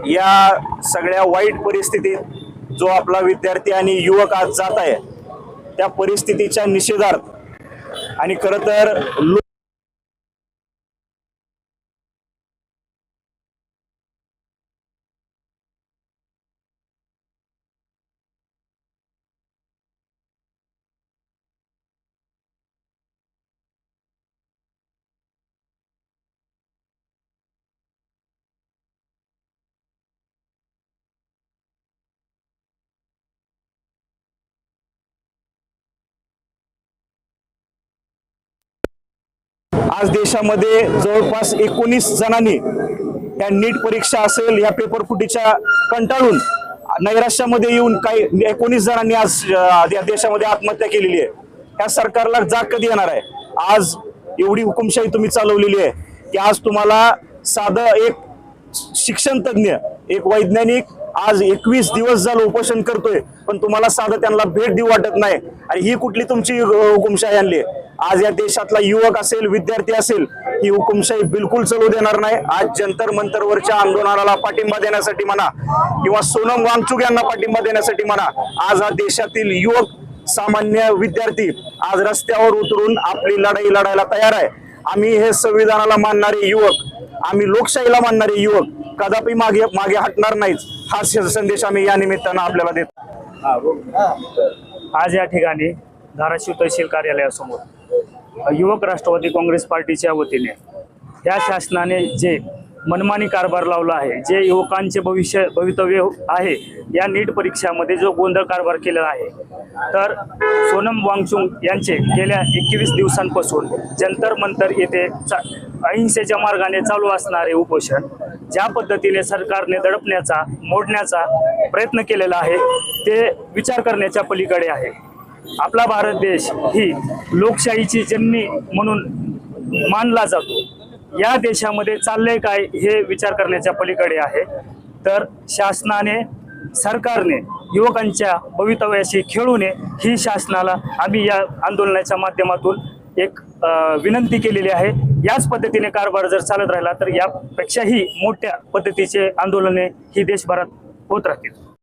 या सगळ्या वाईट परिस्थितीत जो आपला विद्यार्थी आणि युवक आज जात आहे त्या परिस्थितीच्या निषेधार्थ आणि खरं तर आज देशामध्ये जवळपास 19 जणांनी या नीट परीक्षा असेल या पेपर फुटीच्या कंटाळून नैराश्यामध्ये येऊन काही 19 जणांनी आज या देशामध्ये आत्महत्या केलेली आहे। या सरकारला जाग कधी येणार आहे? आज एवढी हुकुमशाही तुम्ही चालवलेली आहे की आज तुम्हाला साधं एक शिक्षण तज्ञ एक वैज्ञानिक आज 21 दिवस झालं उपोषण करतोय पण तुम्हाला साधं त्यांना भेट देऊ वाटत नाही। आणि ही कुठली तुमची हुकुमशाही आणली? आज या देशातला युवक असेल विद्यार्थी असेल ही हुकुमशाही बिलकुल चालू देणार नाही। आज जंतर मंतरवरच्या आंदोलनाला पाठिंबा देण्यासाठी म्हणा किंवा सोनम वांगचुक यांना पाठिंबा देण्यासाठी म्हणा आज हा देशातील युवक सामान्य विद्यार्थी आज रस्त्यावर उतरून आपली लढाई लढायला तयार आहे। आम्ही हे संविधानाला मानणारे युवक आम्ही लोकशाहीला मानणारे युवक कदापि मागे हटणार नाहीच हा संदेश आम्ही या निमित्तानं आपल्याला देतो। आज या ठिकाणी धाराशिव तहसील कार्यालयासमोर युवक राष्ट्रवादी काँग्रेस पार्टीच्या वतीने या शासनाने जे मनमानी कारभार लावला आहे, जे युवकांचे भवितव्य आहे, या नीट परीक्षामध्ये जो गोंधळ कारभार केलेला आहे, तर सोनम वांगचुक यांचे गेल्या 21 दिवसांपासून जंतर मंतर येथे अहिंसेच्या मार्गाने चालू असणारे उपोषण ज्या पद्धतीने सरकारने दडपण्याचा मोडण्याचा प्रयत्न केलेला आहे ते विचार करण्याच्या पलीकडे आहे। आपला भारत देश ही लोकशाहीची जननी म्हणून मानला जातो। या देशामध्ये चाललंय काय हे विचार करण्याच्या पलीकडे आहे। तर शासनाने सरकारने युवकांच्या भवितव्याशी खेळू नये ही शासनाला आम्ही या आंदोलनाच्या माध्यमातून एक विनंती केलेली आहे। याच पद्धतीने कारभार जर चालत राहिला तर यापेक्षाही मोठ्या पद्धतीचे आंदोलने ही देशभरात होत राहतील।